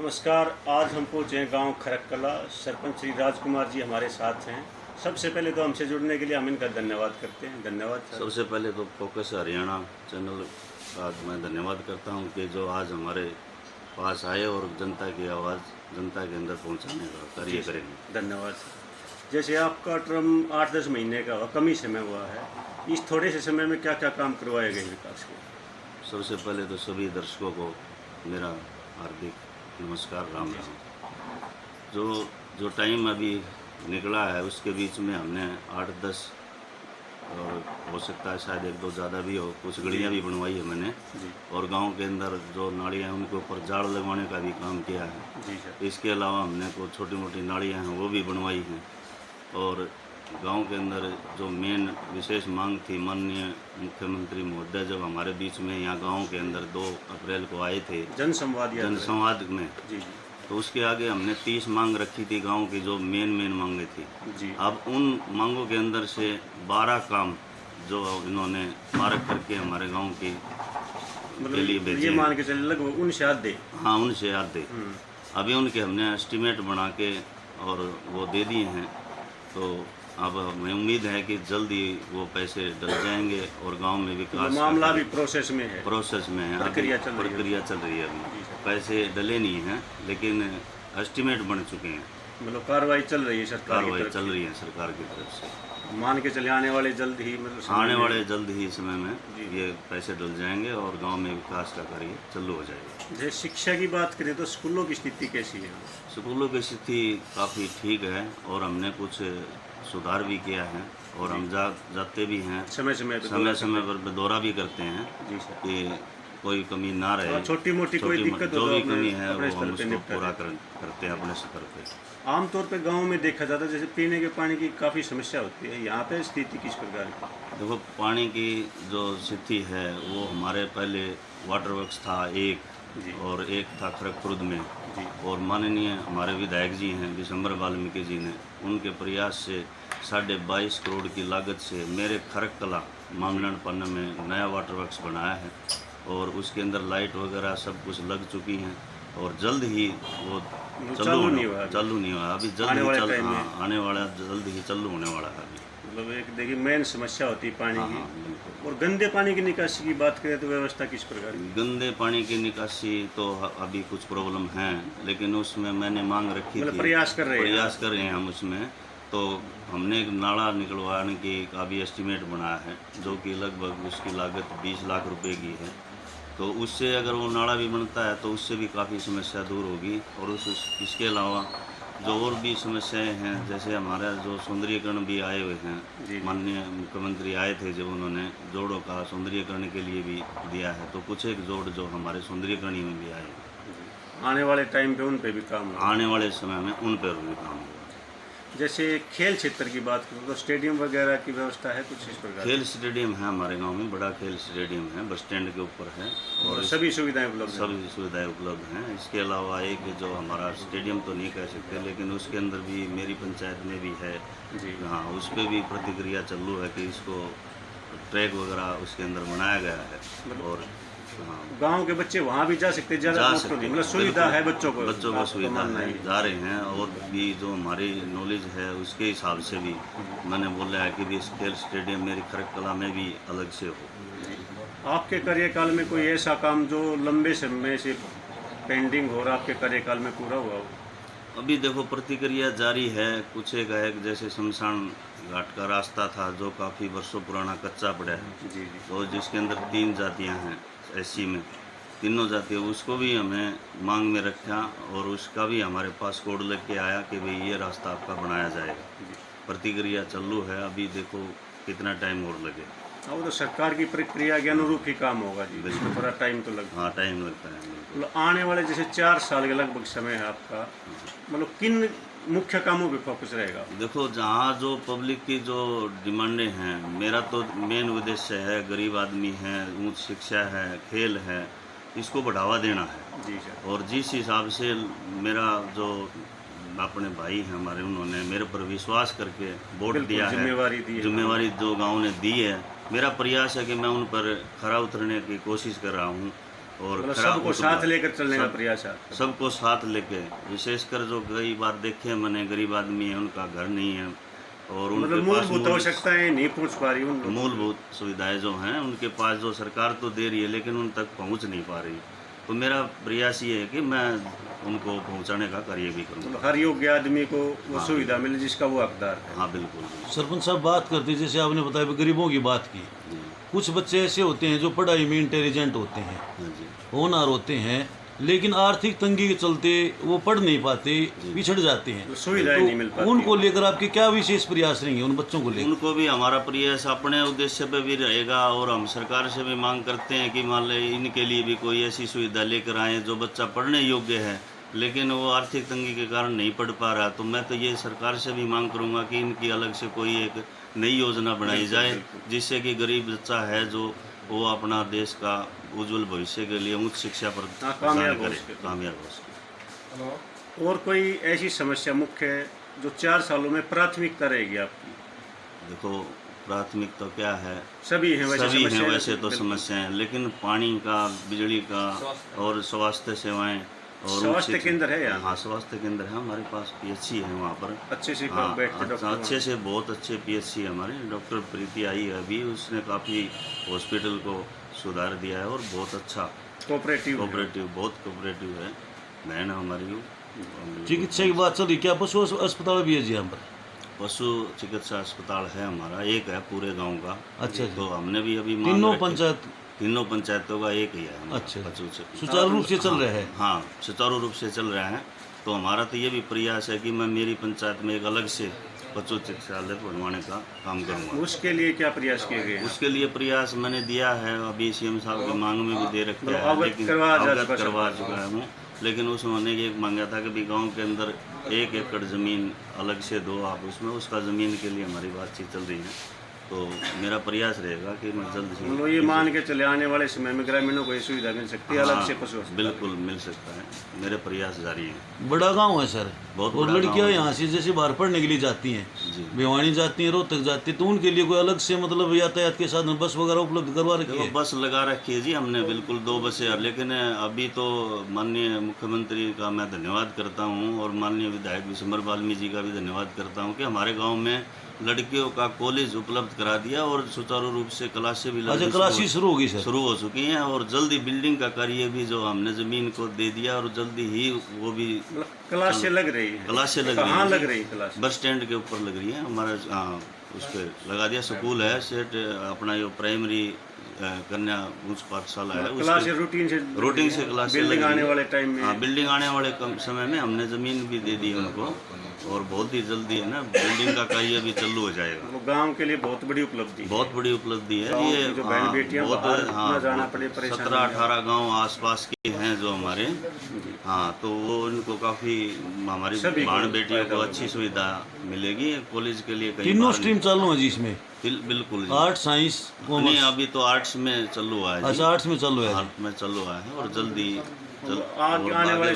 नमस्कार। आज हम पहुँचे हैं गांव खरककला। सरपंच श्री राजकुमार जी हमारे साथ हैं। सबसे पहले तो हमसे जुड़ने के लिए हम इनका धन्यवाद करते हैं। धन्यवाद सर। सबसे पहले तो फोकस हरियाणा चैनल का मैं धन्यवाद करता हूं कि जो आज हमारे पास आए और जनता की आवाज़ जनता के अंदर पहुंचाने का कार्य करेंगे। धन्यवाद सर। जैसे आपका टर्म 8-10 महीने का हुआ, कम ही समय हुआ है, इस थोड़े से समय में क्या क्या काम करवाए गए विकास के? सबसे पहले तो सभी दर्शकों को मेरा हार्दिक नमस्कार, राम राम। जो टाइम अभी निकला है उसके बीच में हमने 8-10 और हो सकता है शायद 1-2 ज़्यादा भी हो, कुछ गलियाँ भी बनवाई है मैंने। और गांव के अंदर जो नालियाँ हैं उनके ऊपर जाड़ लगवाने का भी काम किया है। जी सर। इसके अलावा हमने कुछ छोटी मोटी नालियाँ हैं वो भी बनवाई हैं। और गांव के अंदर जो मेन विशेष मांग थी, माननीय मुख्यमंत्री महोदय जब हमारे बीच में यहाँ गांव के अंदर 2 अप्रैल को आए थे जनसंवाद में, जी। तो उसके आगे हमने 30 मांग रखी थी गांव की, जो मेन मांगे थी जी। अब उन मांगों के अंदर से 12 काम जो इन्होंने मार्क करके हमारे गांव की के लिए भेजे। ये मान के चले लगभग उनसे आधे। हाँ, उनसे आधे। अभी उनके हमने एस्टीमेट बना के और वो दे दिए हैं। तो अब हमें उम्मीद है कि जल्दी वो पैसे डल जाएंगे और गांव में विकास मामला भी प्रोसेस में है। प्रक्रिया चल रही है अभी। पैसे डले नहीं हैं लेकिन एस्टीमेट बन चुके हैं। मतलब कार्रवाई चल रही है सरकार की तरफ से। मान के चले आने वाले जल्द ही समय में ये पैसे डल जाएंगे और गांव में विकास का कार्य चालू हो जाएगा। जैसे शिक्षा की बात करें तो स्कूलों की स्थिति कैसी है? स्कूलों की स्थिति काफ़ी ठीक है और हमने कुछ सुधार भी किया है और हम जाते भी हैं समय समय पर दौरा भी करते हैं कि कोई कमी ना रहे। छोटी मोटी कोई दिक्कत जो भी कमी है वो हम उसको पूरा करते हैं अपने स्तर पे। आमतौर पे गांव में देखा जाता है जैसे पीने के पानी की काफ़ी समस्या होती है, यहाँ पे स्थिति किस प्रकार की? देखो, पानी की जो स्थिति है वो हमारे पहले वाटर वर्क्स था एक और एक था खरगपुर में। और माननीय हमारे विधायक जी हैं दिसंबर वाल्मीकि जी ने उनके प्रयास से 22.5 करोड़ की लागत से मेरे खरककला मामलनपन्न में नया वाटर वर्क्स बनाया है और उसके अंदर लाइट वगैरह सब कुछ लग चुकी हैं और जल्द ही वो चालू नहीं हुआ अभी आने वाला जल्द ही चालू होने वाला है अभी। मतलब एक देखिए मेन समस्या होती है पानी की। और गंदे पानी की निकासी की बात करें तो व्यवस्था किस प्रकार की? गंदे पानी की निकासी तो अभी कुछ प्रॉब्लम है लेकिन उसमें मैंने मांग रखी थी, प्रयास कर रहे हैं हम उसमें। तो हमने एक नाला निकलवाने की का भी एस्टीमेट बनाया है जो कि लगभग उसकी लागत 20 लाख रुपए की है। तो उससे अगर वो नाला भी बनता है तो उससे भी काफ़ी समस्या दूर होगी। और इसके अलावा जो और भी समस्याएं हैं, जैसे हमारा जो सौंदर्यीकरण भी आए हुए हैं, माननीय मुख्यमंत्री आए थे जब उन्होंने जोड़ों का सौंदर्यीकरण के लिए भी दिया है, तो कुछ एक जोड़ जो हमारे सौंदर्यीकरण में भी आए, आने वाले टाइम पे उन पे भी काम होगा। आने वाले समय में उन पर भी काम होगा। जैसे खेल क्षेत्र की बात करूँ तो स्टेडियम वगैरह की व्यवस्था है कुछ इस प्रकार? खेल स्टेडियम है हमारे गांव में, बड़ा खेल स्टेडियम है, बस स्टैंड के ऊपर है और सभी सुविधाएं उपलब्ध हैं। इसके अलावा एक जो हमारा स्टेडियम तो नहीं कह सकते लेकिन उसके अंदर भी मेरी पंचायत में भी है जी। हाँ, उस पर भी प्रतिक्रिया चालू है कि इसको ट्रैक वगैरह उसके अंदर बनाया गया है। और हाँ, गांव के बच्चे वहाँ भी जा सकते मतलब सुविधा है, बच्चों को सुविधा है, जा रहे हैं। और भी जो हमारी नॉलेज है उसके हिसाब से भी मैंने बोला है कि इस खेल स्टेडियम मेरी खरककला में भी अलग से हो। आपके कार्यकाल में कोई ऐसा काम जो लंबे समय से पेंडिंग हो रहा आपके कार्यकाल में पूरा हुआ हो? अभी देखो, प्रतिक्रिया जारी है। कुछ एक है जैसे शमशान घाट का रास्ता था जो काफ़ी वर्षों पुराना कच्चा पड़ा है जी। तो जिसके अंदर 3 जातियां हैं एससी में, तीनों जातियाँ, उसको भी हमें मांग में रखा और उसका भी हमारे पास कोड लग के आया कि भाई ये रास्ता आपका बनाया जाएगा। प्रतिक्रिया चालू है, अभी देखो कितना टाइम और लगे। वो तो सरकार की प्रक्रिया के अनुरूप ही काम होगा जी, इसमें थोड़ा टाइम तो लगता है। हाँ, टाइम लगता है। मतलब आने वाले जैसे 4 साल के लगभग समय है आपका, मतलब किन मुख्य कामों पे फोकस रहेगा? देखो, जहाँ जो पब्लिक की जो डिमांडें हैं, मेरा तो मेन उद्देश्य है गरीब आदमी है, उच्च शिक्षा है, खेल है, इसको बढ़ावा देना है जी सर। और जिस हिसाब से मेरा जो अपने भाई हैं हमारे, उन्होंने मेरे पर विश्वास करके वोट दिया है, जिम्मेवारी जो गांव ने दी है, मेरा प्रयास है कि मैं उन पर खरा उतरने की कोशिश कर रहा हूं और मतलब खराब सबको उत्पाद। साथ लेकर चलने का प्रयास है आपका। सबको साथ लेके, विशेषकर जो कई बार देखे मैंने गरीब आदमी है, उनका घर नहीं है और उनके मतलब पास मूलभूत आवश्यकताएं नहीं पहुंच पा रही उन लोगों मूलभूत सुविधाएं जो हैं उनके पास, जो सरकार तो दे रही है लेकिन उन तक पहुंच नहीं पा रही। तो मेरा प्रयास ये है कि मैं उनको पहुंचाने का कार्य भी को। करूँगा। मतलब हर योग्य आदमी को वो सुविधा मिले जिसका वो हकदार है। हाँ बिल्कुल बिल्कुल। सरपंच साहब बात करते हैं, जैसे आपने बताया गरीबों की बात की, जी कुछ बच्चे ऐसे होते हैं जो पढ़ाई में इंटेलिजेंट होते हैं, हाँ जी होनहार होते हैं, लेकिन आर्थिक तंगी के चलते वो पढ़ नहीं पाते, पिछड़ जाते हैं। तो सुविधाएं नहीं मिल पाती। उनको लेकर आपके क्या विशेष प्रयास रहेंगे उन बच्चों को लेकर? उनको भी हमारा प्रयास अपने उद्देश्य पे भी रहेगा और हम सरकार से भी मांग करते हैं कि मान लें इनके लिए भी कोई ऐसी सुविधा लेकर आएँ जो बच्चा पढ़ने योग्य है लेकिन वो आर्थिक तंगी के कारण नहीं पढ़ पा रहा। तो मैं तो ये सरकार से भी मांग करूँगा कि इनकी अलग से कोई एक नई योजना बनाई जाए जिससे कि गरीब बच्चा है जो वो अपना देश का उज्जवल भविष्य के लिए उच्च शिक्षा पर कामयाब हो करे, सके। कामयाब हो सके। और कोई ऐसी समस्या मुख्य है जो 4 सालों में प्राथमिकता रहेगी आपकी? देखो प्राथमिक तो क्या है, सभी हैं वैसे सभी हैं समस्याएं? वैसे तो बिल्कुल। समस्याएं, लेकिन पानी का, बिजली का और स्वास्थ्य सेवाएं और स्वास्थ्य केंद्र है यहाँ? हाँ स्वास्थ्य केंद्र है हमारे पास, पीएचसी है वहाँ पर। अच्छे से हाँ बैठते डॉक्टर वहाँ? अच्छे से, बहुत अच्छे पीएचसी है हमारे। डॉक्टर प्रीति आई है अभी, उसने काफ़ी हॉस्पिटल को सुधार दिया है और बहुत अच्छा कोऑपरेटिव है। बहुत कोऑपरेटिव है बहन है हमारी वो। चिकित्सा की बात चल रही, क्या पशु अस्पताल भी है जी यहाँ पर? पशु चिकित्सा अस्पताल है हमारा, एक है पूरे गांव का। अच्छा जी। तो हमने भी अभी मांग तीनों रखी- पंचायत तीनों पंचायतों का एक ही है हमारा अच्छा। पशु सुचारू रूप से चल रहा है? हाँ सुचारू रूप से चल रहा है। तो हमारा तो ये भी प्रयास है कि मैं मेरी पंचायत में एक अलग से पशु चिकित्सालय बनवाने का काम करूँगा। उसके लिए क्या प्रयास किए गए हैं? उसके लिए प्रयास मैंने दिया है, अभी सीएम साहब की मांग में भी दे रखा मतलब है, अवगत लेकिन करवा जा अवगत चुका करवा है। चुका हूँ। लेकिन उसने एक मांगा था कि भी गांव के अंदर 1 एकड़ ज़मीन अलग से दो आप, उसमें उसका ज़मीन के लिए हमारी बातचीत चल रही है। तो मेरा प्रयास रहेगा कि मैं जल्द से मतलब ये मान के चले आने वाले समय में ग्रामीणों को ये सुविधा मिल सकती है अलग से पशु अस्पताल? बिल्कुल मिल सकता है, मेरे प्रयास जारी हैं। बड़ा गांव है सर, बहुत और बड़ा लड़कियां गाँव है। यहाँ से जैसे बाहर पढ़ने के लिए जाती हैं, जी भिवानी जाती हैं, रोहतक जाती हैं, तो उनके लिए कोई अलग से मतलब यातायात के साधन बस वगैरह उपलब्ध करवा रखी देखो है? बस लगा रखी है जी हमने, बिल्कुल 2 बसें। लेकिन अभी तो माननीय मुख्यमंत्री का मैं धन्यवाद करता हूँ और माननीय विधायक विशंबर बाल्मी जी का भी धन्यवाद करता हूँ कि हमारे गांव में लड़कियों का कॉलेज उपलब्ध करा दिया और सुचारू रूप से क्लासें भी अच्छा, क्लासेस शुरू होगी सर? शुरू हो चुकी हैं और जल्दी बिल्डिंग का कार्य भी जो हमने ज़मीन को दे दिया और जल्दी ही वो भी मतलब क्लासें लग रही है? क्लासें लग रही कहाँ हैं। लग रही है क्लास? बस स्टैंड के ऊपर लग रही है हमारे। हाँ उस पर लगा दिया, स्कूल है सेट अपना, जो प्राइमरी कन्या उच्च पाठशाला है क्लासें रूटीन से क्लासें बिल्डिंग लग रही आने हैं। वाले टाइम में? हाँ बिल्डिंग आने वाले कम समय में हमने ज़मीन भी दे दी उनको और बहुत ही जल्दी है ना बिल्डिंग का कार्य भी चालू हो जाएगा। मतलब गांव के लिए बहुत बड़ी उपलब्धि है। बहुत बड़ी उपलब्धि है गाँव ये। की जो बहन बेटियां बाहर न जाना पड़े, परेशानी 17-18 गांव आसपास के हैं जो हमारे। हाँ तो वो इनको काफ़ी हमारी सभी को बहन बेटियों को फायदा अच्छी सुविधा मिलेगी। कॉलेज के लिए कहीं तीनों बाहर स्ट्रीम चालू है जी इसमें? बिल्कुल जी। आर्ट, साइंस, नहीं कॉमर्स? अभी तो आर्ट्स में चालू हुआ है जी। अच्छा, आर्ट्स में चालू है। आर्ट में चालू हुआ है और जल्दी आगे आने वाले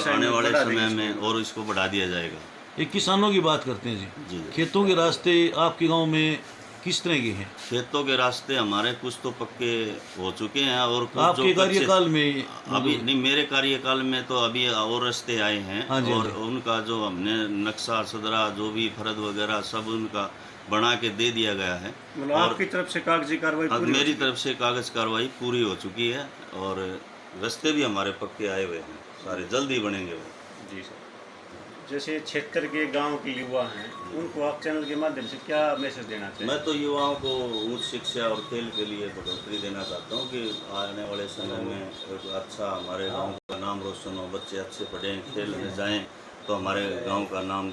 समय में और इसको बढ़ा दिया जाएगा। एक किसानों की बात करते हैं जी। जी खेतों के रास्ते आपके गांव में किस तरह के हैं? खेतों के रास्ते हमारे कुछ तो पक्के हो चुके हैं और कुछ आपके जो कच्चे- कार्यकाल में? अभी नहीं, मेरे कार्यकाल में तो अभी और रास्ते आए हैं। हाँ जी, हाँ और जी। उनका जो हमने नक्शा सदरा जो भी फरद वगैरह सब उनका बना के दे दिया गया है। मतलब आपकी तरफ से कागजी कार्रवाई अब पूरी? मेरी तरफ से कागज कार्रवाई पूरी हो चुकी है और रास्ते भी हमारे पक्के आए हुए हैं, सारे जल्दी बनेंगे वो। जी सर। जैसे क्षेत्र के गांव के युवा हैं उनको आप चैनल के माध्यम से क्या मैसेज देना चाहिए? मैं तो युवाओं को उच्च शिक्षा और खेल के लिए बढ़ोतरी देना चाहता हूँ कि आने वाले समय में एक अच्छा हमारे गांव का नाम रोशन हो, बच्चे अच्छे पढ़ें, खेल में जाएं तो हमारे गांव का नाम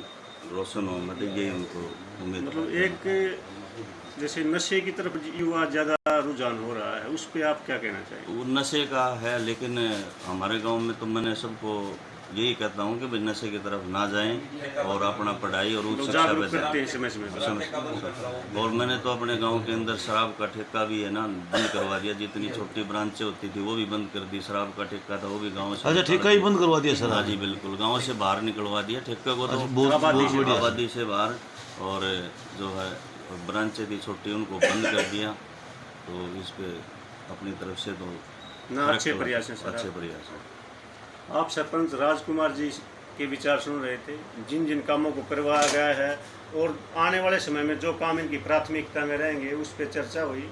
रोशन हो। मतलब ये उनको उम्मीद। मतलब एक जैसे नशे की तरफ युवा ज़्यादा रुझान हो रहा है, उस पर आप क्या कहना चाहिए? वो नशे का है, लेकिन हमारे गांव में तो मैंने सबको यही कहता हूँ कि भाई नशे की तरफ ना जाएं और अपना पढ़ाई और उच्च शिक्षा जागरूक पे करते हैं जाएं। समय पर। और मैंने तो अपने गांव के अंदर शराब का ठेका भी है ना बंद करवा दिया। जितनी छोटी ब्रांचें होती थी वो भी बंद कर दी। शराब का ठेका था वो भी गाँव से अच्छा, ठेका ही बंद करवा दिया सर? हाँ जी बिल्कुल, गाँव से बाहर निकलवा दिया ठेके को तो। बहुत बढ़िया। आबादी से बाहर, और जो है ब्रांचें थी छोटी उनको बंद कर दिया। तो इस पे अपनी तरफ से तो ना अच्छे प्रयास हैं सर। अच्छे प्रयास हैं। आप सरपंच राजकुमार जी के विचार सुन रहे थे, जिन जिन कामों को करवाया गया है और आने वाले समय में जो काम इनकी प्राथमिकता में रहेंगे उस पर चर्चा हुई।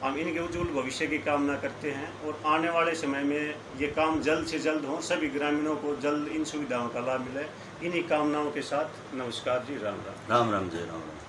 हम इनके उज्जवल भविष्य की कामना करते हैं और आने वाले समय में ये काम जल्द से जल्द हों, सभी ग्रामीणों को जल्द इन सुविधाओं का लाभ मिले। इन्हीं कामनाओं के साथ नमस्कार जी, राम राम। राम राम जय राम राम।